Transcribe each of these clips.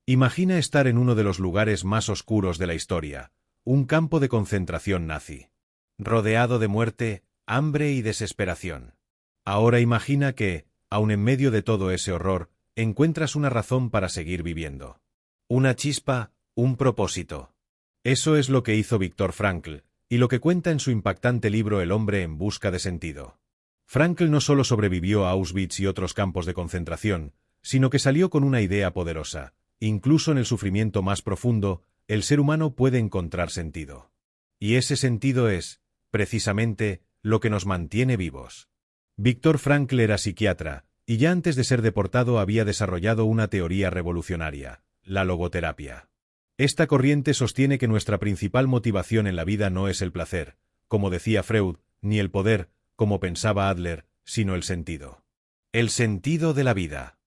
Imagina estar en uno de los lugares más oscuros de la historia, un campo de concentración nazi. Rodeado de muerte, hambre y desesperación. Ahora imagina que, aun en medio de todo ese horror, encuentras una razón para seguir viviendo. Una chispa, un propósito. Eso es lo que hizo Viktor Frankl, y lo que cuenta en su impactante libro El hombre en busca de sentido. Frankl no solo sobrevivió a Auschwitz y otros campos de concentración, sino que salió con una idea poderosa. Incluso en el sufrimiento más profundo, el ser humano puede encontrar sentido. Y ese sentido es, precisamente, lo que nos mantiene vivos. Viktor Frankl era psiquiatra, y ya antes de ser deportado había desarrollado una teoría revolucionaria, la logoterapia. Esta corriente sostiene que nuestra principal motivación en la vida no es el placer, como decía Freud, ni el poder, como pensaba Adler, sino el sentido. El sentido de la vida.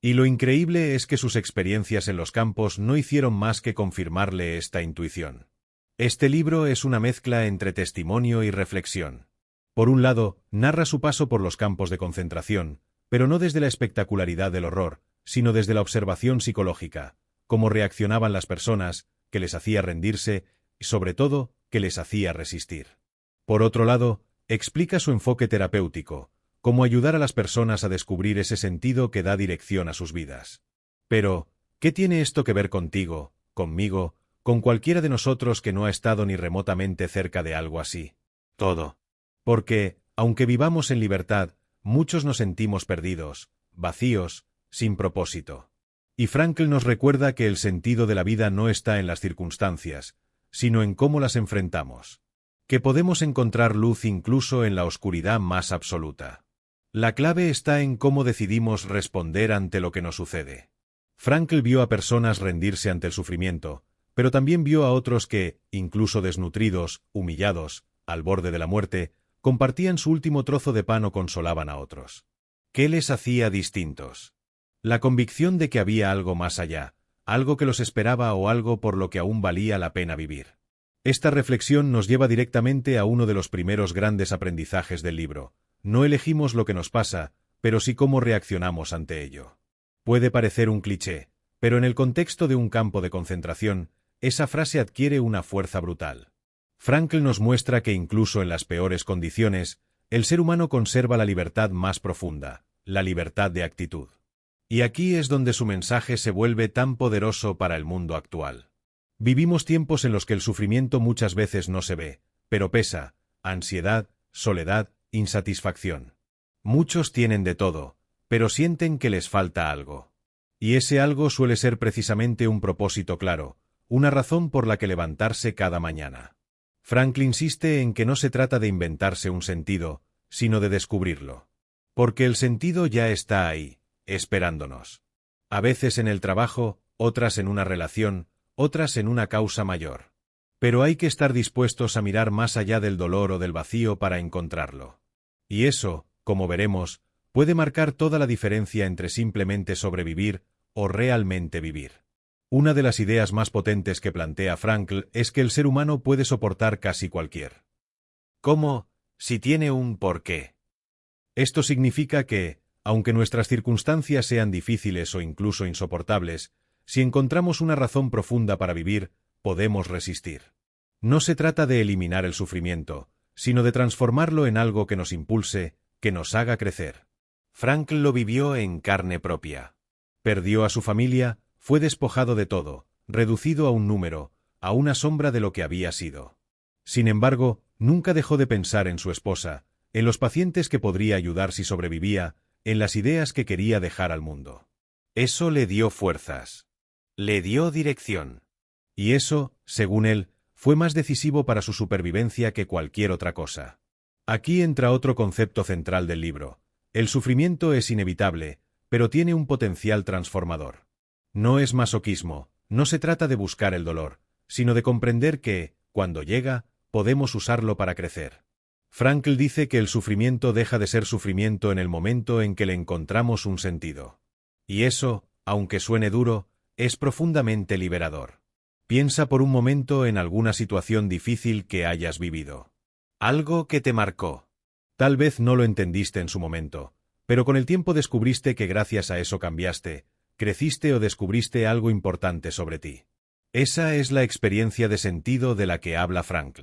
Y lo increíble es que sus experiencias en los campos no hicieron más que confirmarle esta intuición. Este libro es una mezcla entre testimonio y reflexión. Por un lado, narra su paso por los campos de concentración, pero no desde la espectacularidad del horror, sino desde la observación psicológica, cómo reaccionaban las personas, que les hacía rendirse y, sobre todo, que les hacía resistir. Por otro lado, explica su enfoque terapéutico, cómo ayudar a las personas a descubrir ese sentido que da dirección a sus vidas. Pero, ¿qué tiene esto que ver contigo, conmigo, con cualquiera de nosotros que no ha estado ni remotamente cerca de algo así? Todo. Porque, aunque vivamos en libertad, muchos nos sentimos perdidos, vacíos, sin propósito. Y Frankl nos recuerda que el sentido de la vida no está en las circunstancias, sino en cómo las enfrentamos. Que podemos encontrar luz incluso en la oscuridad más absoluta. La clave está en cómo decidimos responder ante lo que nos sucede. Frankl vio a personas rendirse ante el sufrimiento, pero también vio a otros que, incluso desnutridos, humillados, al borde de la muerte, compartían su último trozo de pan o consolaban a otros. ¿Qué les hacía distintos? La convicción de que había algo más allá, algo que los esperaba o algo por lo que aún valía la pena vivir. Esta reflexión nos lleva directamente a uno de los primeros grandes aprendizajes del libro. No elegimos lo que nos pasa, pero sí cómo reaccionamos ante ello. Puede parecer un cliché, pero en el contexto de un campo de concentración, esa frase adquiere una fuerza brutal. Frankl nos muestra que incluso en las peores condiciones, el ser humano conserva la libertad más profunda, la libertad de actitud. Y aquí es donde su mensaje se vuelve tan poderoso para el mundo actual. Vivimos tiempos en los que el sufrimiento muchas veces no se ve, pero pesa, ansiedad, soledad, insatisfacción. Muchos tienen de todo, pero sienten que les falta algo. Y ese algo suele ser precisamente un propósito claro, una razón por la que levantarse cada mañana. Frankl insiste en que no se trata de inventarse un sentido, sino de descubrirlo. Porque el sentido ya está ahí, esperándonos. A veces en el trabajo, otras en una relación, otras en una causa mayor. Pero hay que estar dispuestos a mirar más allá del dolor o del vacío para encontrarlo. Y eso, como veremos, puede marcar toda la diferencia entre simplemente sobrevivir o realmente vivir. Una de las ideas más potentes que plantea Frankl es que el ser humano puede soportar casi cualquier. ¿Cómo? Si tiene un porqué. Esto significa que, aunque nuestras circunstancias sean difíciles o incluso insoportables, si encontramos una razón profunda para vivir, podemos resistir. No se trata de eliminar el sufrimiento, sino de transformarlo en algo que nos impulse, que nos haga crecer. Frankl lo vivió en carne propia. Perdió a su familia, fue despojado de todo, reducido a un número, a una sombra de lo que había sido. Sin embargo, nunca dejó de pensar en su esposa, en los pacientes que podría ayudar si sobrevivía, en las ideas que quería dejar al mundo. Eso le dio fuerzas. Le dio dirección. Y eso, según él, fue más decisivo para su supervivencia que cualquier otra cosa. Aquí entra otro concepto central del libro. El sufrimiento es inevitable, pero tiene un potencial transformador. No es masoquismo, no se trata de buscar el dolor, sino de comprender que, cuando llega, podemos usarlo para crecer. Frankl dice que el sufrimiento deja de ser sufrimiento en el momento en que le encontramos un sentido. Y eso, aunque suene duro, es profundamente liberador. Piensa por un momento en alguna situación difícil que hayas vivido. Algo que te marcó. Tal vez no lo entendiste en su momento, pero con el tiempo descubriste que gracias a eso cambiaste, creciste o descubriste algo importante sobre ti. Esa es la experiencia de sentido de la que habla Frankl.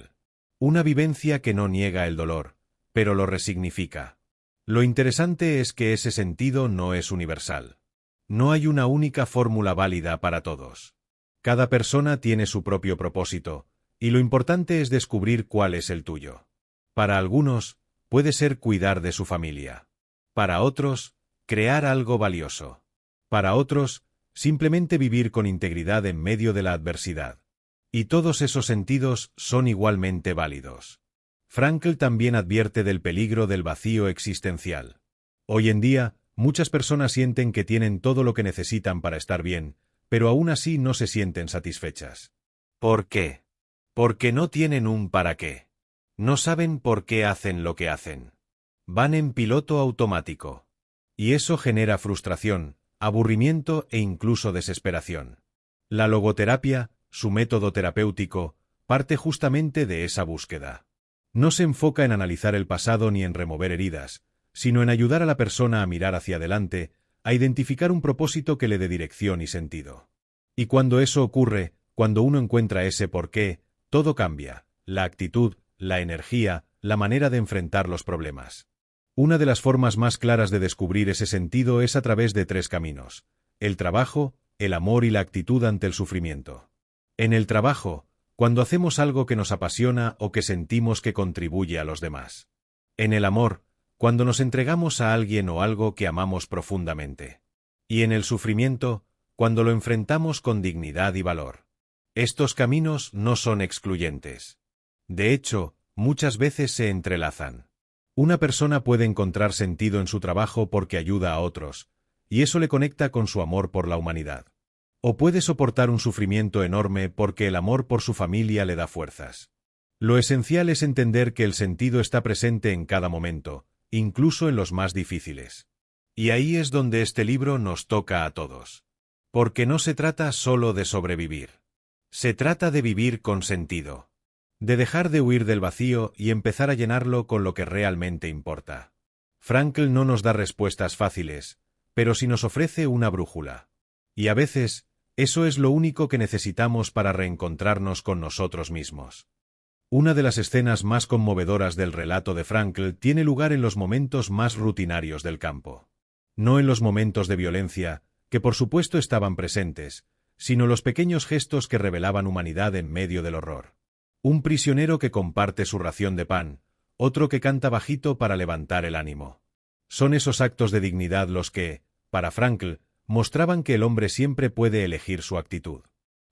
Una vivencia que no niega el dolor, pero lo resignifica. Lo interesante es que ese sentido no es universal. No hay una única fórmula válida para todos. Cada persona tiene su propio propósito, y lo importante es descubrir cuál es el tuyo. Para algunos, puede ser cuidar de su familia. Para otros, crear algo valioso. Para otros, simplemente vivir con integridad en medio de la adversidad. Y todos esos sentidos son igualmente válidos. Frankl también advierte del peligro del vacío existencial. Hoy en día, muchas personas sienten que tienen todo lo que necesitan para estar bien, pero aún así no se sienten satisfechas. ¿Por qué? Porque no tienen un para qué. No saben por qué hacen lo que hacen. Van en piloto automático. Y eso genera frustración, aburrimiento e incluso desesperación. La logoterapia, su método terapéutico, parte justamente de esa búsqueda. No se enfoca en analizar el pasado ni en remover heridas, sino en ayudar a la persona a mirar hacia adelante, a identificar un propósito que le dé dirección y sentido. Y cuando eso ocurre, cuando uno encuentra ese porqué, todo cambia: la actitud, la energía, la manera de enfrentar los problemas. Una de las formas más claras de descubrir ese sentido es a través de 3 caminos: el trabajo, el amor y la actitud ante el sufrimiento. En el trabajo, cuando hacemos algo que nos apasiona o que sentimos que contribuye a los demás. En el amor, cuando nos entregamos a alguien o algo que amamos profundamente. Y en el sufrimiento, cuando lo enfrentamos con dignidad y valor. Estos caminos no son excluyentes. De hecho, muchas veces se entrelazan. Una persona puede encontrar sentido en su trabajo porque ayuda a otros, y eso le conecta con su amor por la humanidad. O puede soportar un sufrimiento enorme porque el amor por su familia le da fuerzas. Lo esencial es entender que el sentido está presente en cada momento, incluso en los más difíciles. Y ahí es donde este libro nos toca a todos. Porque no se trata solo de sobrevivir. Se trata de vivir con sentido. De dejar de huir del vacío y empezar a llenarlo con lo que realmente importa. Frankl no nos da respuestas fáciles, pero sí nos ofrece una brújula. Y a veces, eso es lo único que necesitamos para reencontrarnos con nosotros mismos. Una de las escenas más conmovedoras del relato de Frankl tiene lugar en los momentos más rutinarios del campo. No en los momentos de violencia, que por supuesto estaban presentes, sino los pequeños gestos que revelaban humanidad en medio del horror. Un prisionero que comparte su ración de pan, otro que canta bajito para levantar el ánimo. Son esos actos de dignidad los que, para Frankl, mostraban que el hombre siempre puede elegir su actitud.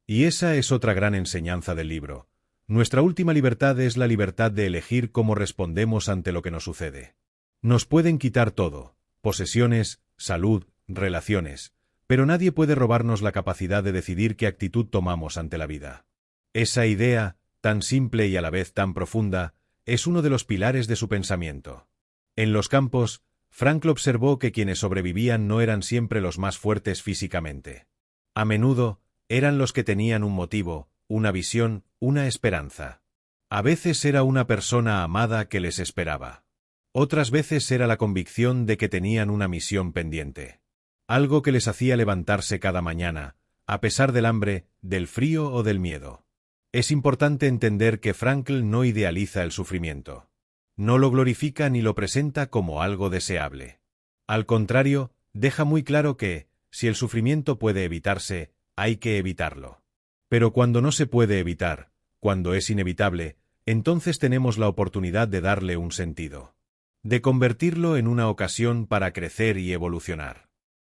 Y esa es otra gran enseñanza del libro. Nuestra última libertad es la libertad de elegir cómo respondemos ante lo que nos sucede. Nos pueden quitar todo: posesiones, salud, relaciones, pero nadie puede robarnos la capacidad de decidir qué actitud tomamos ante la vida. Esa idea, tan simple y a la vez tan profunda, es uno de los pilares de su pensamiento. En los campos, Frankl observó que quienes sobrevivían no eran siempre los más fuertes físicamente. A menudo, eran los que tenían un motivo, una visión, una esperanza. A veces era una persona amada que les esperaba. Otras veces era la convicción de que tenían una misión pendiente. Algo que les hacía levantarse cada mañana, a pesar del hambre, del frío o del miedo. Es importante entender que Frankl no idealiza el sufrimiento. No lo glorifica ni lo presenta como algo deseable. Al contrario, deja muy claro que, si el sufrimiento puede evitarse, hay que evitarlo. Pero cuando no se puede evitar, cuando es inevitable, entonces tenemos la oportunidad de darle un sentido. De convertirlo en una ocasión para crecer y evolucionar.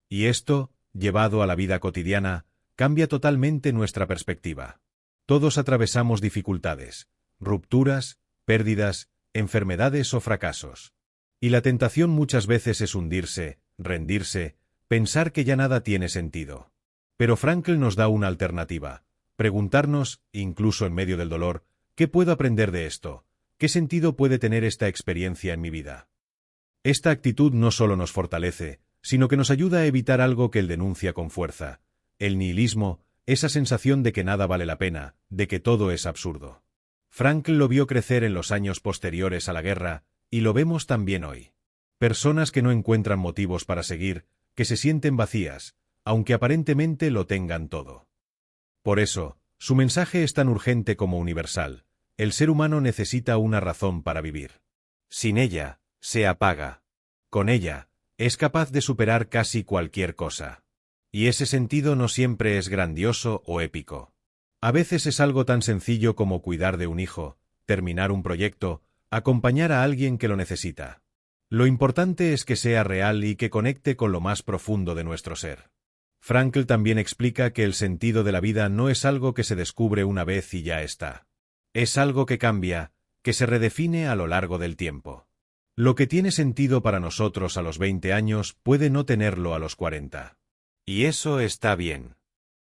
Y esto, llevado a la vida cotidiana, cambia totalmente nuestra perspectiva. Todos atravesamos dificultades, rupturas, pérdidas, enfermedades o fracasos. Y la tentación muchas veces es hundirse, rendirse, pensar que ya nada tiene sentido. Pero Frankl nos da una alternativa: preguntarnos, incluso en medio del dolor, ¿qué puedo aprender de esto? ¿Qué sentido puede tener esta experiencia en mi vida? Esta actitud no solo nos fortalece, sino que nos ayuda a evitar algo que él denuncia con fuerza: el nihilismo, esa sensación de que nada vale la pena, de que todo es absurdo. Frankl lo vio crecer en los años posteriores a la guerra, y lo vemos también hoy. Personas que no encuentran motivos para seguir, que se sienten vacías, aunque aparentemente lo tengan todo. Por eso, su mensaje es tan urgente como universal. El ser humano necesita una razón para vivir. Sin ella, se apaga. Con ella, es capaz de superar casi cualquier cosa. Y ese sentido no siempre es grandioso o épico. A veces es algo tan sencillo como cuidar de un hijo, terminar un proyecto, acompañar a alguien que lo necesita. Lo importante es que sea real y que conecte con lo más profundo de nuestro ser. Frankl también explica que el sentido de la vida no es algo que se descubre una vez y ya está. Es algo que cambia, que se redefine a lo largo del tiempo. Lo que tiene sentido para nosotros a los 20 años puede no tenerlo a los 40. Y eso está bien.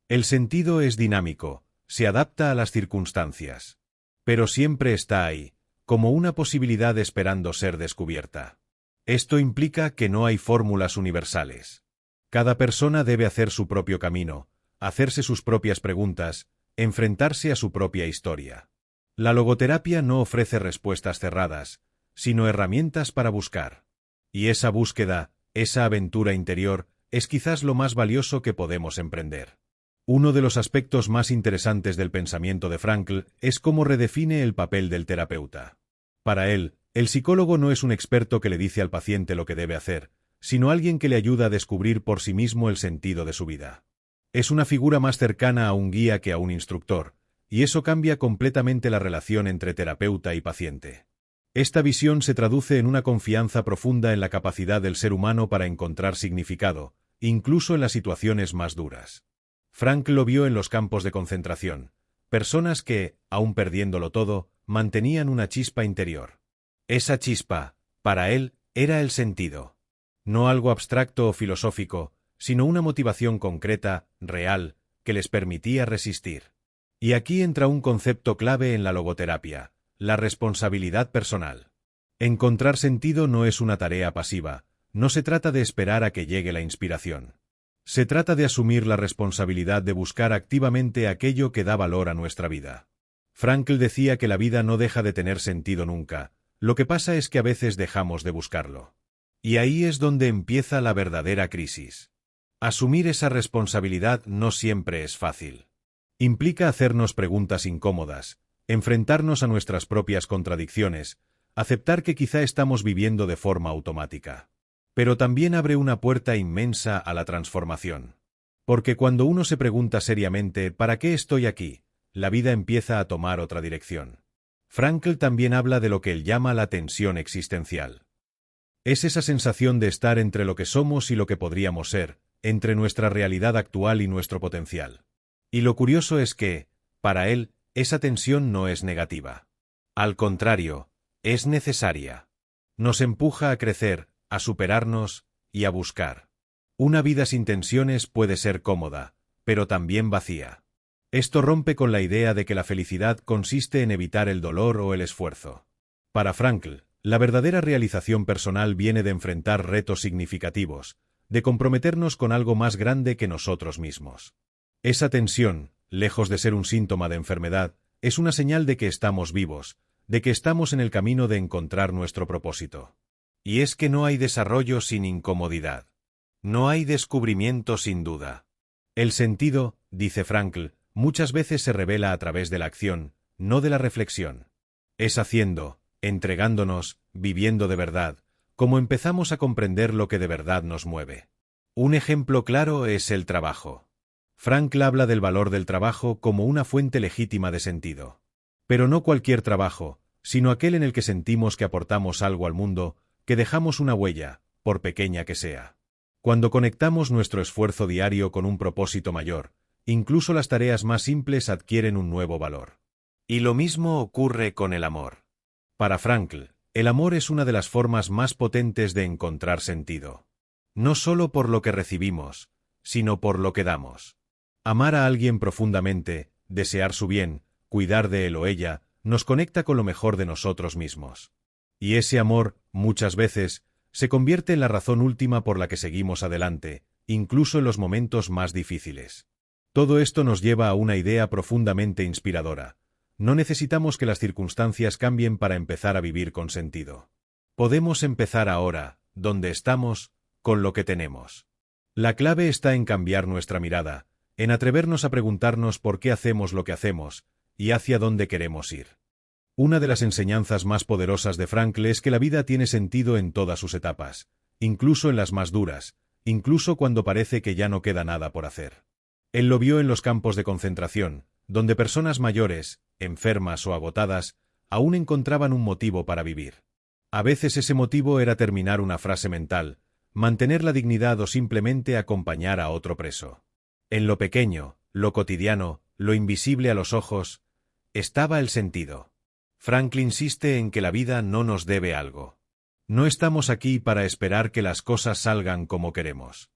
El sentido es dinámico, se adapta a las circunstancias. Pero siempre está ahí, como una posibilidad esperando ser descubierta. Esto implica que no hay fórmulas universales. Cada persona debe hacer su propio camino, hacerse sus propias preguntas, enfrentarse a su propia historia. La logoterapia no ofrece respuestas cerradas, sino herramientas para buscar. Y esa búsqueda, esa aventura interior, es quizás lo más valioso que podemos emprender. Uno de los aspectos más interesantes del pensamiento de Frankl es cómo redefine el papel del terapeuta. Para él, el psicólogo no es un experto que le dice al paciente lo que debe hacer, sino alguien que le ayuda a descubrir por sí mismo el sentido de su vida. Es una figura más cercana a un guía que a un instructor, y eso cambia completamente la relación entre terapeuta y paciente. Esta visión se traduce en una confianza profunda en la capacidad del ser humano para encontrar significado, incluso en las situaciones más duras. Frankl lo vio en los campos de concentración, personas que, aun perdiéndolo todo, mantenían una chispa interior. Esa chispa, para él, era el sentido. No algo abstracto o filosófico, sino una motivación concreta, real, que les permitía resistir. Y aquí entra un concepto clave en la logoterapia: la responsabilidad personal. Encontrar sentido no es una tarea pasiva, no se trata de esperar a que llegue la inspiración. Se trata de asumir la responsabilidad de buscar activamente aquello que da valor a nuestra vida. Frankl decía que la vida no deja de tener sentido nunca, lo que pasa es que a veces dejamos de buscarlo. Y ahí es donde empieza la verdadera crisis. Asumir esa responsabilidad no siempre es fácil. Implica hacernos preguntas incómodas, enfrentarnos a nuestras propias contradicciones, aceptar que quizá estamos viviendo de forma automática. Pero también abre una puerta inmensa a la transformación. Porque cuando uno se pregunta seriamente ¿para qué estoy aquí?, la vida empieza a tomar otra dirección. Frankl también habla de lo que él llama la tensión existencial. Es esa sensación de estar entre lo que somos y lo que podríamos ser, entre nuestra realidad actual y nuestro potencial. Y lo curioso es que, para él, esa tensión no es negativa. Al contrario, es necesaria. Nos empuja a crecer, a superarnos y a buscar. Una vida sin tensiones puede ser cómoda, pero también vacía. Esto rompe con la idea de que la felicidad consiste en evitar el dolor o el esfuerzo. Para Frankl, la verdadera realización personal viene de enfrentar retos significativos, de comprometernos con algo más grande que nosotros mismos. Esa tensión, lejos de ser un síntoma de enfermedad, es una señal de que estamos vivos, de que estamos en el camino de encontrar nuestro propósito. Y es que no hay desarrollo sin incomodidad. No hay descubrimiento sin duda. El sentido, dice Frankl, muchas veces se revela a través de la acción, no de la reflexión. Es haciendo, entregándonos, viviendo de verdad, como empezamos a comprender lo que de verdad nos mueve. Un ejemplo claro es el trabajo. Frankl habla del valor del trabajo como una fuente legítima de sentido. Pero no cualquier trabajo, sino aquel en el que sentimos que aportamos algo al mundo, que dejamos una huella, por pequeña que sea. Cuando conectamos nuestro esfuerzo diario con un propósito mayor, incluso las tareas más simples adquieren un nuevo valor. Y lo mismo ocurre con el amor. Para Frankl, el amor es una de las formas más potentes de encontrar sentido. No solo por lo que recibimos, sino por lo que damos. Amar a alguien profundamente, desear su bien, cuidar de él o ella, nos conecta con lo mejor de nosotros mismos. Y ese amor, muchas veces, se convierte en la razón última por la que seguimos adelante, incluso en los momentos más difíciles. Todo esto nos lleva a una idea profundamente inspiradora. No necesitamos que las circunstancias cambien para empezar a vivir con sentido. Podemos empezar ahora, donde estamos, con lo que tenemos. La clave está en cambiar nuestra mirada, en atrevernos a preguntarnos por qué hacemos lo que hacemos, y hacia dónde queremos ir. Una de las enseñanzas más poderosas de Frankl es que la vida tiene sentido en todas sus etapas, incluso en las más duras, incluso cuando parece que ya no queda nada por hacer. Él lo vio en los campos de concentración, donde personas mayores, enfermas o agotadas, aún encontraban un motivo para vivir. A veces ese motivo era terminar una frase mental, mantener la dignidad o simplemente acompañar a otro preso. En lo pequeño, lo cotidiano, lo invisible a los ojos, estaba el sentido. Frankl insiste en que la vida no nos debe algo. No estamos aquí para esperar que las cosas salgan como queremos.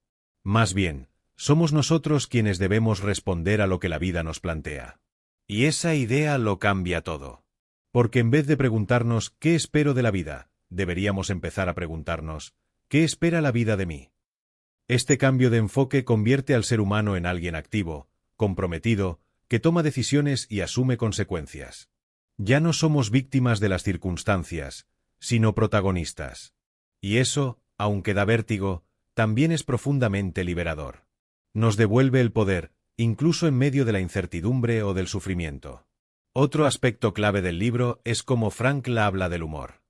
Más bien, somos nosotros quienes debemos responder a lo que la vida nos plantea. Y esa idea lo cambia todo. Porque en vez de preguntarnos ¿qué espero de la vida?, deberíamos empezar a preguntarnos ¿qué espera la vida de mí? Este cambio de enfoque convierte al ser humano en alguien activo, comprometido, que toma decisiones y asume consecuencias. Ya no somos víctimas de las circunstancias, sino protagonistas. Y eso, aunque da vértigo, también es profundamente liberador. Nos devuelve el poder, incluso en medio de la incertidumbre o del sufrimiento. Otro aspecto clave del libro es cómo Frankl habla del humor.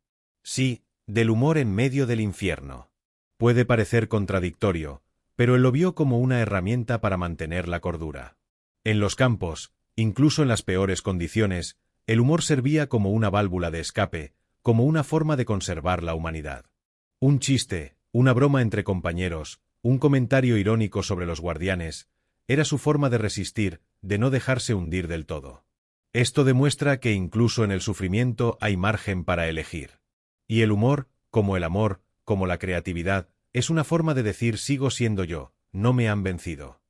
Sí, del humor en medio del infierno. Puede parecer contradictorio, pero él lo vio como una herramienta para mantener la cordura. En los campos, incluso en las peores condiciones, el humor servía como una válvula de escape, como una forma de conservar la humanidad. Un chiste, una broma entre compañeros, un comentario irónico sobre los guardianes, era su forma de resistir, de no dejarse hundir del todo. Esto demuestra que incluso en el sufrimiento hay margen para elegir. Y el humor, como el amor, como la creatividad, es una forma de decir sigo siendo yo, no me han vencido.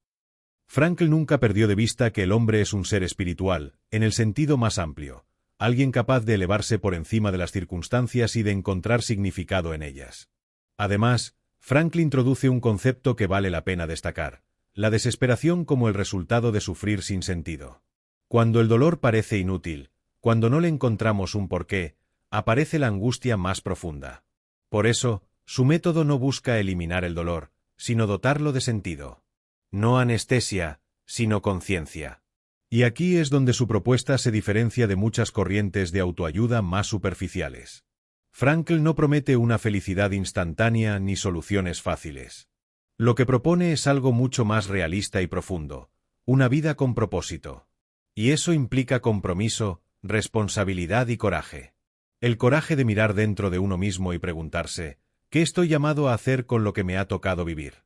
Frankl nunca perdió de vista que el hombre es un ser espiritual, en el sentido más amplio, alguien capaz de elevarse por encima de las circunstancias y de encontrar significado en ellas. Además, Frankl introduce un concepto que vale la pena destacar, la desesperación como el resultado de sufrir sin sentido. Cuando el dolor parece inútil, cuando no le encontramos un porqué, aparece la angustia más profunda. Por eso, su método no busca eliminar el dolor, sino dotarlo de sentido. No anestesia, sino conciencia. Y aquí es donde su propuesta se diferencia de muchas corrientes de autoayuda más superficiales. Frankl no promete una felicidad instantánea ni soluciones fáciles. Lo que propone es algo mucho más realista y profundo, una vida con propósito. Y eso implica compromiso, responsabilidad y coraje. El coraje de mirar dentro de uno mismo y preguntarse, ¿qué estoy llamado a hacer con lo que me ha tocado vivir?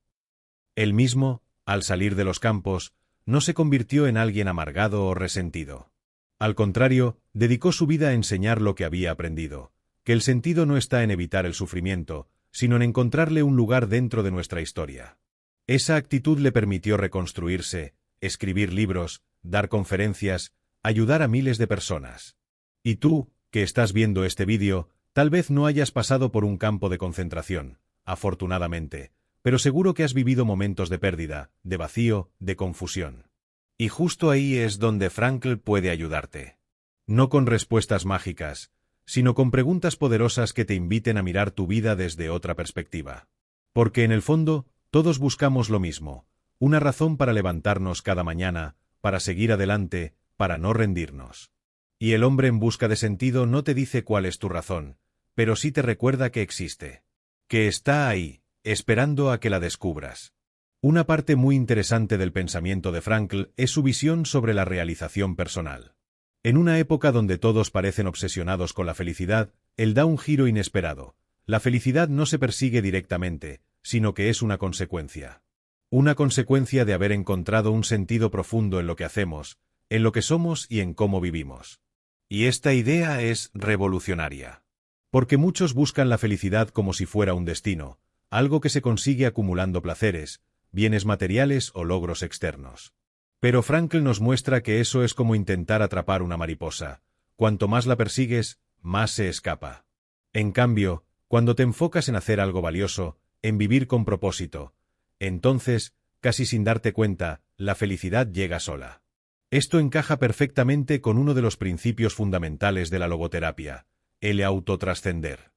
Él mismo, al salir de los campos, no se convirtió en alguien amargado o resentido. Al contrario, dedicó su vida a enseñar lo que había aprendido, que el sentido no está en evitar el sufrimiento, sino en encontrarle un lugar dentro de nuestra historia. Esa actitud le permitió reconstruirse, escribir libros, dar conferencias, ayudar a miles de personas. Y tú, que estás viendo este vídeo, tal vez no hayas pasado por un campo de concentración, afortunadamente, pero seguro que has vivido momentos de pérdida, de vacío, de confusión. Y justo ahí es donde Frankl puede ayudarte. No con respuestas mágicas, sino con preguntas poderosas que te inviten a mirar tu vida desde otra perspectiva. Porque en el fondo, todos buscamos lo mismo, una razón para levantarnos cada mañana, para seguir adelante, para no rendirnos. Y el hombre en busca de sentido no te dice cuál es tu razón, pero sí te recuerda que existe. Que está ahí, esperando a que la descubras. Una parte muy interesante del pensamiento de Frankl es su visión sobre la realización personal. En una época donde todos parecen obsesionados con la felicidad, él da un giro inesperado. La felicidad no se persigue directamente, sino que es una consecuencia. Una consecuencia de haber encontrado un sentido profundo en lo que hacemos, en lo que somos y en cómo vivimos. Y esta idea es revolucionaria. Porque muchos buscan la felicidad como si fuera un destino, algo que se consigue acumulando placeres, bienes materiales o logros externos. Pero Frankl nos muestra que eso es como intentar atrapar una mariposa. Cuanto más la persigues, más se escapa. En cambio, cuando te enfocas en hacer algo valioso, en vivir con propósito, entonces, casi sin darte cuenta, la felicidad llega sola. Esto encaja perfectamente con uno de los principios fundamentales de la logoterapia, el autotrascender.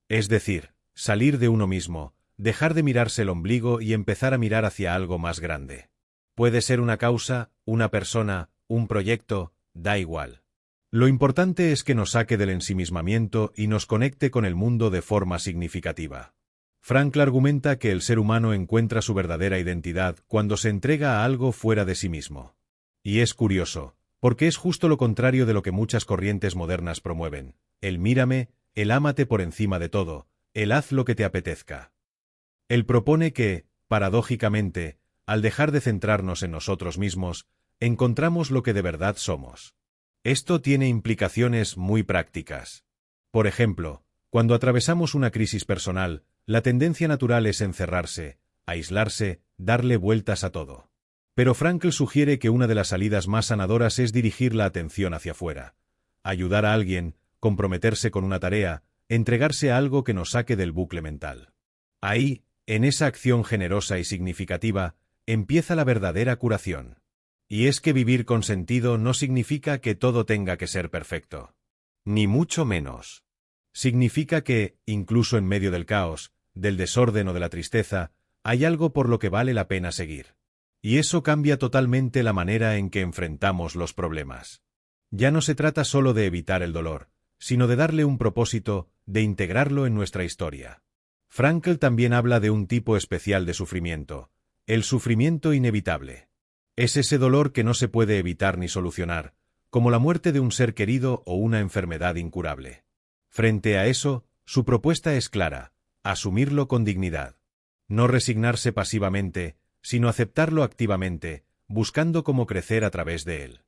Es decir, salir de uno mismo, dejar de mirarse el ombligo y empezar a mirar hacia algo más grande. Puede ser una causa, una persona, un proyecto, da igual. Lo importante es que nos saque del ensimismamiento y nos conecte con el mundo de forma significativa. Frankl argumenta que el ser humano encuentra su verdadera identidad cuando se entrega a algo fuera de sí mismo. Y es curioso, porque es justo lo contrario de lo que muchas corrientes modernas promueven: el mírame, el ámate por encima de todo, el haz lo que te apetezca. Él propone que, paradójicamente, al dejar de centrarnos en nosotros mismos, encontramos lo que de verdad somos. Esto tiene implicaciones muy prácticas. Por ejemplo, cuando atravesamos una crisis personal, la tendencia natural es encerrarse, aislarse, darle vueltas a todo. Pero Frankl sugiere que una de las salidas más sanadoras es dirigir la atención hacia afuera. Ayudar a alguien, comprometerse con una tarea, entregarse a algo que nos saque del bucle mental. Ahí, en esa acción generosa y significativa, empieza la verdadera curación. Y es que vivir con sentido no significa que todo tenga que ser perfecto. Ni mucho menos. Significa que, incluso en medio del caos, del desorden o de la tristeza, hay algo por lo que vale la pena seguir. Y eso cambia totalmente la manera en que enfrentamos los problemas. Ya no se trata solo de evitar el dolor, sino de darle un propósito, de integrarlo en nuestra historia. Frankl también habla de un tipo especial de sufrimiento, el sufrimiento inevitable. Es ese dolor que no se puede evitar ni solucionar, como la muerte de un ser querido o una enfermedad incurable. Frente a eso, su propuesta es clara: asumirlo con dignidad. No resignarse pasivamente, sino aceptarlo activamente, buscando cómo crecer a través de él.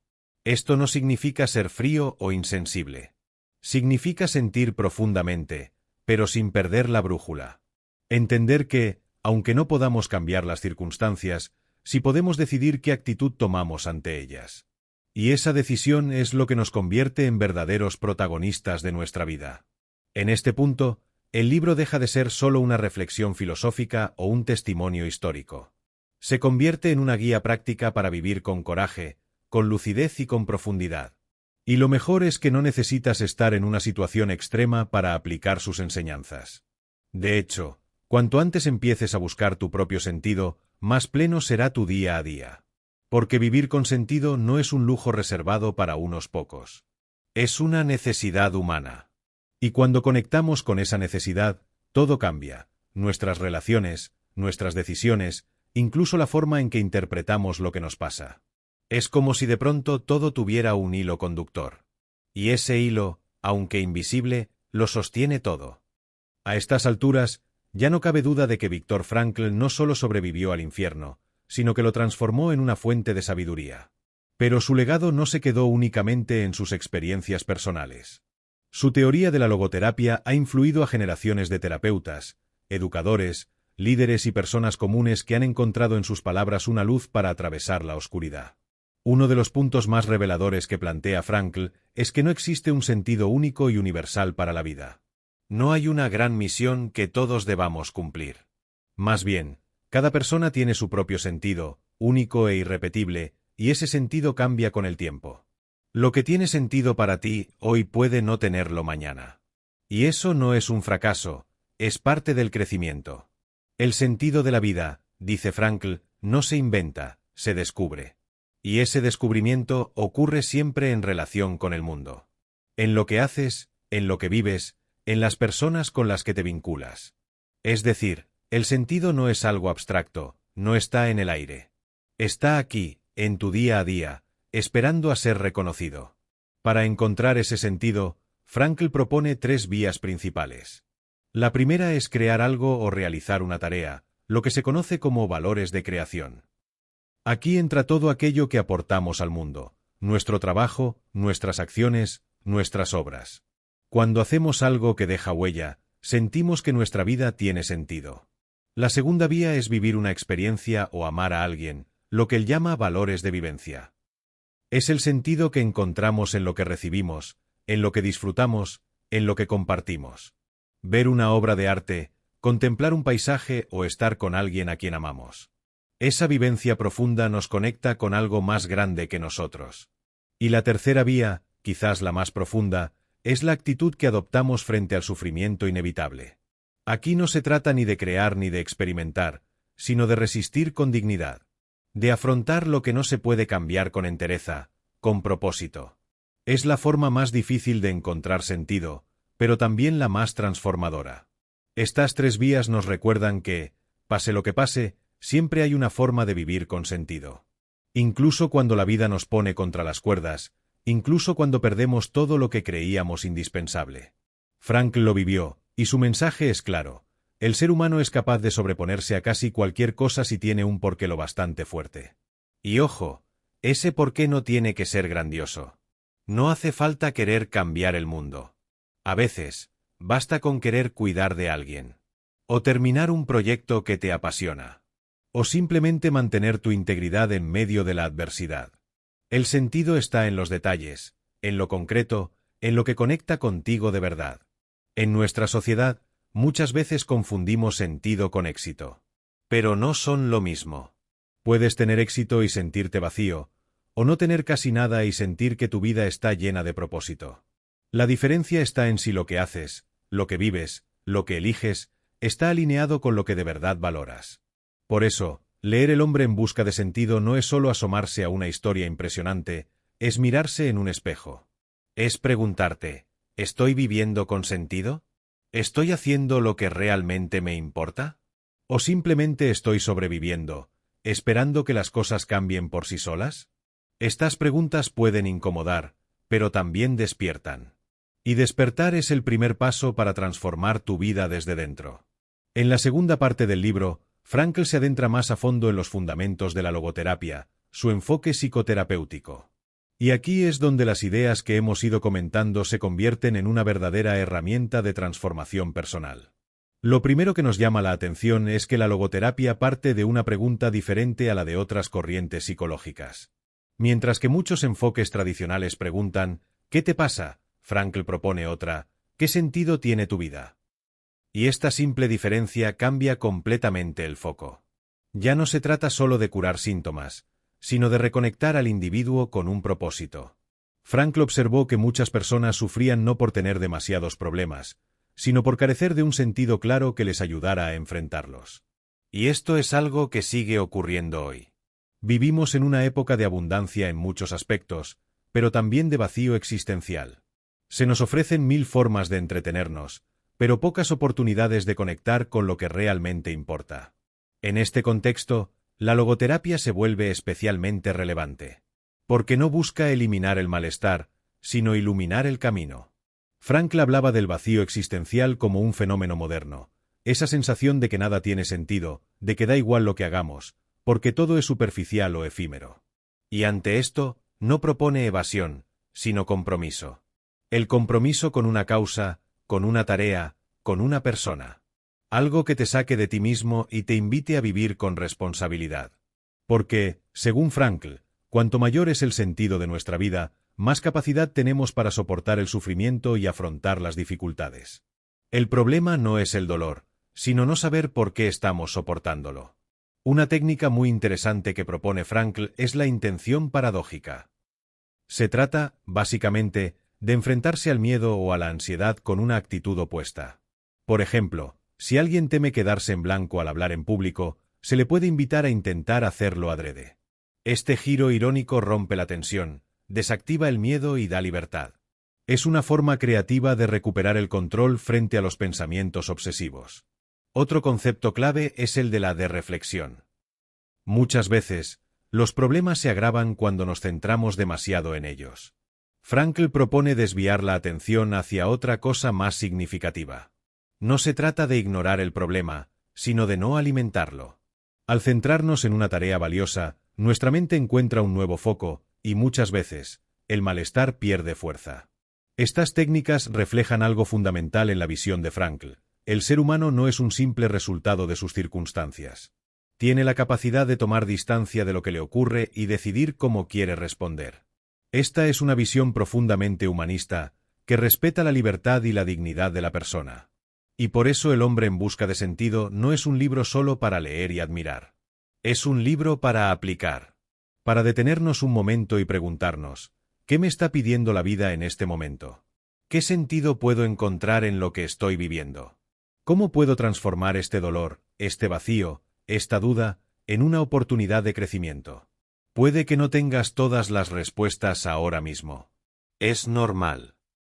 Esto no significa ser frío o insensible. Significa sentir profundamente, pero sin perder la brújula. Entender que, aunque no podamos cambiar las circunstancias, sí podemos decidir qué actitud tomamos ante ellas. Y esa decisión es lo que nos convierte en verdaderos protagonistas de nuestra vida. En este punto, el libro deja de ser solo una reflexión filosófica o un testimonio histórico. Se convierte en una guía práctica para vivir con coraje, con lucidez y con profundidad. Y lo mejor es que no necesitas estar en una situación extrema para aplicar sus enseñanzas. De hecho, cuanto antes empieces a buscar tu propio sentido, más pleno será tu día a día. Porque vivir con sentido no es un lujo reservado para unos pocos. Es una necesidad humana. Y cuando conectamos con esa necesidad, todo cambia: nuestras relaciones, nuestras decisiones, incluso la forma en que interpretamos lo que nos pasa. Es como si de pronto todo tuviera un hilo conductor. Y ese hilo, aunque invisible, lo sostiene todo. A estas alturas, ya no cabe duda de que Viktor Frankl no solo sobrevivió al infierno, sino que lo transformó en una fuente de sabiduría. Pero su legado no se quedó únicamente en sus experiencias personales. Su teoría de la logoterapia ha influido a generaciones de terapeutas, educadores, líderes y personas comunes que han encontrado en sus palabras una luz para atravesar la oscuridad. Uno de los puntos más reveladores que plantea Frankl es que no existe un sentido único y universal para la vida. No hay una gran misión que todos debamos cumplir. Más bien, cada persona tiene su propio sentido, único e irrepetible, y ese sentido cambia con el tiempo. Lo que tiene sentido para ti hoy puede no tenerlo mañana. Y eso no es un fracaso, es parte del crecimiento. El sentido de la vida, dice Frankl, no se inventa, se descubre. Y ese descubrimiento ocurre siempre en relación con el mundo. En lo que haces, en lo que vives, en las personas con las que te vinculas. Es decir, el sentido no es algo abstracto, no está en el aire. Está aquí, en tu día a día, esperando a ser reconocido. Para encontrar ese sentido, Frankl propone 3 vías principales. La primera es crear algo o realizar una tarea, lo que se conoce como valores de creación. Aquí entra todo aquello que aportamos al mundo, nuestro trabajo, nuestras acciones, nuestras obras. Cuando hacemos algo que deja huella, sentimos que nuestra vida tiene sentido. La segunda vía es vivir una experiencia o amar a alguien, lo que él llama valores de vivencia. Es el sentido que encontramos en lo que recibimos, en lo que disfrutamos, en lo que compartimos. Ver una obra de arte, contemplar un paisaje o estar con alguien a quien amamos. Esa vivencia profunda nos conecta con algo más grande que nosotros. Y la tercera vía, quizás la más profunda, es la actitud que adoptamos frente al sufrimiento inevitable. Aquí no se trata ni de crear ni de experimentar, sino de resistir con dignidad. De afrontar lo que no se puede cambiar con entereza, con propósito. Es la forma más difícil de encontrar sentido, pero también la más transformadora. Estas 3 vías nos recuerdan que, pase lo que pase, siempre hay una forma de vivir con sentido. Incluso cuando la vida nos pone contra las cuerdas, incluso cuando perdemos todo lo que creíamos indispensable. Frankl lo vivió, y su mensaje es claro. El ser humano es capaz de sobreponerse a casi cualquier cosa si tiene un porqué lo bastante fuerte. Y ojo, ese porqué no tiene que ser grandioso. No hace falta querer cambiar el mundo. A veces, basta con querer cuidar de alguien. O terminar un proyecto que te apasiona. O simplemente mantener tu integridad en medio de la adversidad. El sentido está en los detalles, en lo concreto, en lo que conecta contigo de verdad. En nuestra sociedad, muchas veces confundimos sentido con éxito. Pero no son lo mismo. Puedes tener éxito y sentirte vacío, o no tener casi nada y sentir que tu vida está llena de propósito. La diferencia está en si lo que haces, lo que vives, lo que eliges, está alineado con lo que de verdad valoras. Por eso, leer El hombre en busca de sentido no es solo asomarse a una historia impresionante, es mirarse en un espejo. Es preguntarte, ¿estoy viviendo con sentido? ¿Estoy haciendo lo que realmente me importa? ¿O simplemente estoy sobreviviendo, esperando que las cosas cambien por sí solas? Estas preguntas pueden incomodar, pero también despiertan. Y despertar es el primer paso para transformar tu vida desde dentro. En la segunda parte del libro, Frankl se adentra más a fondo en los fundamentos de la logoterapia, su enfoque psicoterapéutico. Y aquí es donde las ideas que hemos ido comentando se convierten en una verdadera herramienta de transformación personal. Lo primero que nos llama la atención es que la logoterapia parte de una pregunta diferente a la de otras corrientes psicológicas. Mientras que muchos enfoques tradicionales preguntan, ¿qué te pasa?, Frankl propone otra, ¿qué sentido tiene tu vida? Y esta simple diferencia cambia completamente el foco. Ya no se trata solo de curar síntomas, sino de reconectar al individuo con un propósito. Frankl observó que muchas personas sufrían no por tener demasiados problemas, sino por carecer de un sentido claro que les ayudara a enfrentarlos. Y esto es algo que sigue ocurriendo hoy. Vivimos en una época de abundancia en muchos aspectos, pero también de vacío existencial. Se nos ofrecen 1000 formas de entretenernos, pero pocas oportunidades de conectar con lo que realmente importa. En este contexto, la logoterapia se vuelve especialmente relevante. Porque no busca eliminar el malestar, sino iluminar el camino. Frankl hablaba del vacío existencial como un fenómeno moderno, esa sensación de que nada tiene sentido, de que da igual lo que hagamos, porque todo es superficial o efímero. Y ante esto, no propone evasión, sino compromiso. El compromiso con una causa, con una tarea, con una persona. Algo que te saque de ti mismo y te invite a vivir con responsabilidad. Porque, según Frankl, cuanto mayor es el sentido de nuestra vida, más capacidad tenemos para soportar el sufrimiento y afrontar las dificultades. El problema no es el dolor, sino no saber por qué estamos soportándolo. Una técnica muy interesante que propone Frankl es la intención paradójica. Se trata, básicamente, de enfrentarse al miedo o a la ansiedad con una actitud opuesta. Por ejemplo, si alguien teme quedarse en blanco al hablar en público, se le puede invitar a intentar hacerlo adrede. Este giro irónico rompe la tensión, desactiva el miedo y da libertad. Es una forma creativa de recuperar el control frente a los pensamientos obsesivos. Otro concepto clave es el de la derreflexión. Muchas veces, los problemas se agravan cuando nos centramos demasiado en ellos. Frankl propone desviar la atención hacia otra cosa más significativa. No se trata de ignorar el problema, sino de no alimentarlo. Al centrarnos en una tarea valiosa, nuestra mente encuentra un nuevo foco, y muchas veces, el malestar pierde fuerza. Estas técnicas reflejan algo fundamental en la visión de Frankl. El ser humano no es un simple resultado de sus circunstancias. Tiene la capacidad de tomar distancia de lo que le ocurre y decidir cómo quiere responder. Esta es una visión profundamente humanista, que respeta la libertad y la dignidad de la persona. Y por eso El hombre en busca de sentido no es un libro solo para leer y admirar. Es un libro para aplicar. Para detenernos un momento y preguntarnos, ¿qué me está pidiendo la vida en este momento? ¿Qué sentido puedo encontrar en lo que estoy viviendo? ¿Cómo puedo transformar este dolor, este vacío, esta duda, en una oportunidad de crecimiento? Puede que no tengas todas las respuestas ahora mismo. Es normal.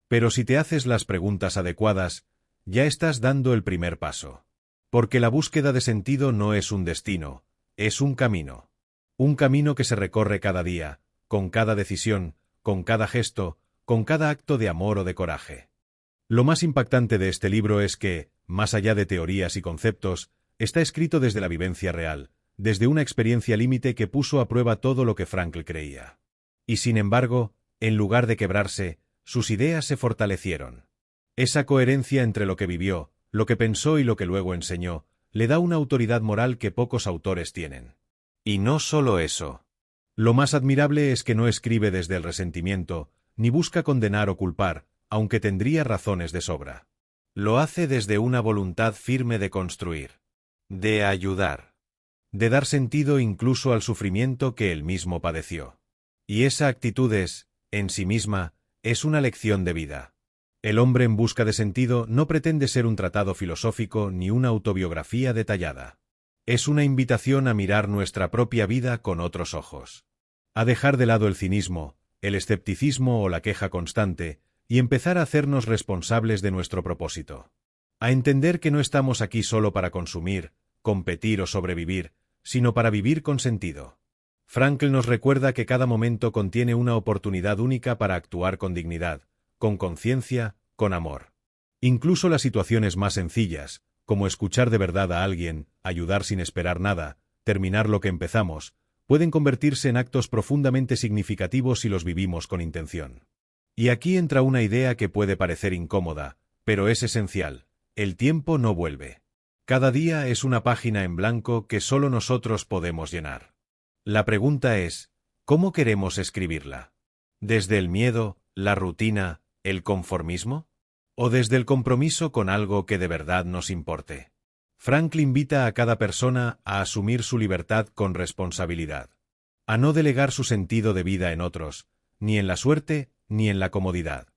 Pero si te haces las preguntas adecuadas, ya estás dando el primer paso. Porque la búsqueda de sentido no es un destino, es un camino. Un camino que se recorre cada día, con cada decisión, con cada gesto, con cada acto de amor o de coraje. Lo más impactante de este libro es que, más allá de teorías y conceptos, está escrito desde la vivencia real, desde una experiencia límite que puso a prueba todo lo que Frankl creía. Y sin embargo, en lugar de quebrarse, sus ideas se fortalecieron. Esa coherencia entre lo que vivió, lo que pensó y lo que luego enseñó, le da una autoridad moral que pocos autores tienen. Y no solo eso. Lo más admirable es que no escribe desde el resentimiento, ni busca condenar o culpar, aunque tendría razones de sobra. Lo hace desde una voluntad firme de construir, de ayudar, de dar sentido incluso al sufrimiento que él mismo padeció. Y esa actitud es, en sí misma, es una lección de vida. El hombre en busca de sentido no pretende ser un tratado filosófico ni una autobiografía detallada. Es una invitación a mirar nuestra propia vida con otros ojos. A dejar de lado el cinismo, el escepticismo o la queja constante, y empezar a hacernos responsables de nuestro propósito. A entender que no estamos aquí solo para consumir, competir o sobrevivir, sino para vivir con sentido. Frankl nos recuerda que cada momento contiene una oportunidad única para actuar con dignidad, con conciencia, con amor. Incluso las situaciones más sencillas, como escuchar de verdad a alguien, ayudar sin esperar nada, terminar lo que empezamos, pueden convertirse en actos profundamente significativos si los vivimos con intención. Y aquí entra una idea que puede parecer incómoda, pero es esencial: el tiempo no vuelve. Cada día es una página en blanco que solo nosotros podemos llenar. La pregunta es, ¿cómo queremos escribirla? ¿Desde el miedo, la rutina, el conformismo? ¿O desde el compromiso con algo que de verdad nos importe? Frankl invita a cada persona a asumir su libertad con responsabilidad. A no delegar su sentido de vida en otros, ni en la suerte, ni en la comodidad.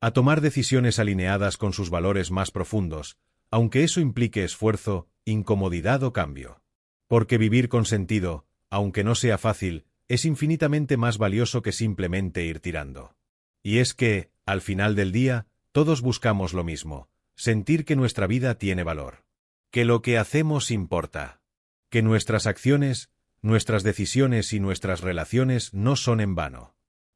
A tomar decisiones alineadas con sus valores más profundos, aunque eso implique esfuerzo, incomodidad o cambio. Porque vivir con sentido, aunque no sea fácil, es infinitamente más valioso que simplemente ir tirando. Y es que, al final del día, todos buscamos lo mismo: sentir que nuestra vida tiene valor. Que lo que hacemos importa. Que nuestras acciones, nuestras decisiones y nuestras relaciones no son en vano.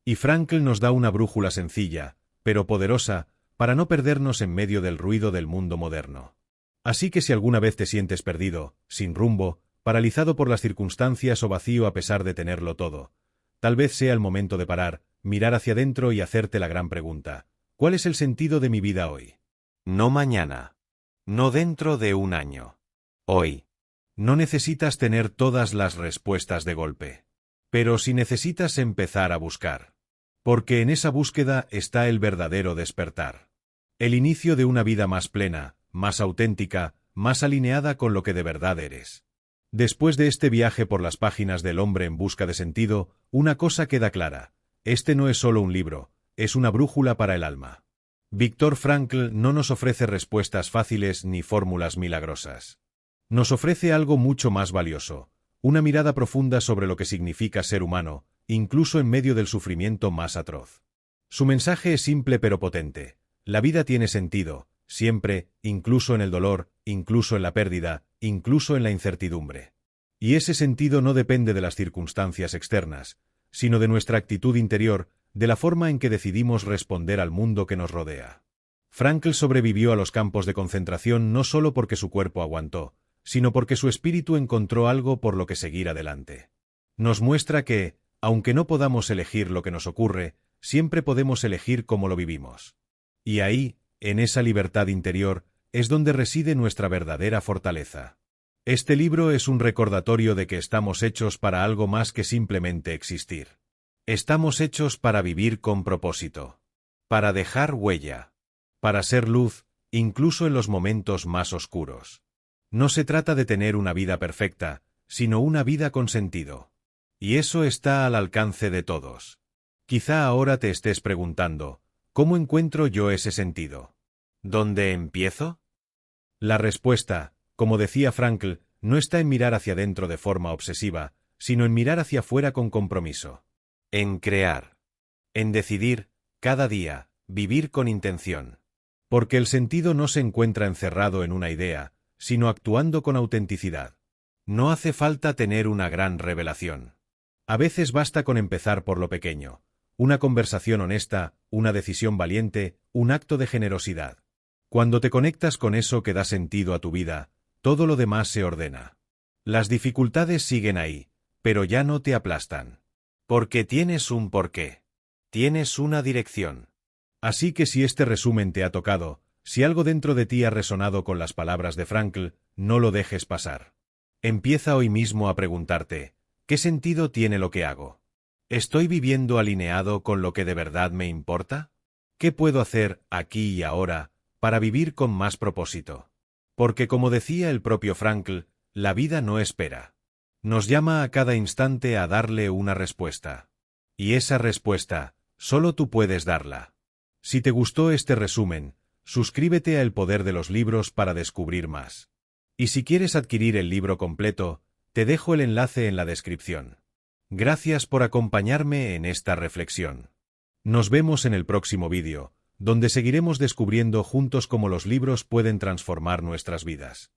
Y Frankl nos da una brújula sencilla, pero poderosa, para no perdernos en medio del ruido del mundo moderno. Así que si alguna vez te sientes perdido, sin rumbo, paralizado por las circunstancias o vacío a pesar de tenerlo todo, tal vez sea el momento de parar, mirar hacia adentro y hacerte la gran pregunta: ¿cuál es el sentido de mi vida hoy? No mañana. No dentro de un año. Hoy. No necesitas tener todas las respuestas de golpe. Pero sí necesitas empezar a buscar. Porque en esa búsqueda está el verdadero despertar. El inicio de una vida más plena, más auténtica, más alineada con lo que de verdad eres. Después de este viaje por las páginas del hombre en busca de sentido, una cosa queda clara: este no es solo un libro, es una brújula para el alma. Viktor Frankl no nos ofrece respuestas fáciles ni fórmulas milagrosas. Nos ofrece algo mucho más valioso: una mirada profunda sobre lo que significa ser humano, incluso en medio del sufrimiento más atroz. Su mensaje es simple pero potente: la vida tiene sentido, siempre, incluso en el dolor, incluso en la pérdida, incluso en la incertidumbre. Y ese sentido no depende de las circunstancias externas, sino de nuestra actitud interior, de la forma en que decidimos responder al mundo que nos rodea. Frankl sobrevivió a los campos de concentración no solo porque su cuerpo aguantó, sino porque su espíritu encontró algo por lo que seguir adelante. Nos muestra que, aunque no podamos elegir lo que nos ocurre, siempre podemos elegir cómo lo vivimos. Y ahí, en esa libertad interior, es donde reside nuestra verdadera fortaleza. Este libro es un recordatorio de que estamos hechos para algo más que simplemente existir. Estamos hechos para vivir con propósito. Para dejar huella. Para ser luz, incluso en los momentos más oscuros. No se trata de tener una vida perfecta, sino una vida con sentido. Y eso está al alcance de todos. Quizá ahora te estés preguntando: ¿cómo encuentro yo ese sentido? ¿Dónde empiezo? La respuesta, como decía Frankl, no está en mirar hacia adentro de forma obsesiva, sino en mirar hacia afuera con compromiso. En crear. En decidir, cada día, vivir con intención. Porque el sentido no se encuentra encerrado en una idea, sino actuando con autenticidad. No hace falta tener una gran revelación. A veces basta con empezar por lo pequeño. Una conversación honesta, una decisión valiente, un acto de generosidad. Cuando te conectas con eso que da sentido a tu vida, todo lo demás se ordena. Las dificultades siguen ahí, pero ya no te aplastan. Porque tienes un porqué. Tienes una dirección. Así que si este resumen te ha tocado, si algo dentro de ti ha resonado con las palabras de Frankl, no lo dejes pasar. Empieza hoy mismo a preguntarte, ¿qué sentido tiene lo que hago? ¿Estoy viviendo alineado con lo que de verdad me importa? ¿Qué puedo hacer, aquí y ahora, para vivir con más propósito? Porque como decía el propio Frankl, la vida no espera. Nos llama a cada instante a darle una respuesta. Y esa respuesta, solo tú puedes darla. Si te gustó este resumen, suscríbete a El Poder de los Libros para descubrir más. Y si quieres adquirir el libro completo, te dejo el enlace en la descripción. Gracias por acompañarme en esta reflexión. Nos vemos en el próximo vídeo, donde seguiremos descubriendo juntos cómo los libros pueden transformar nuestras vidas.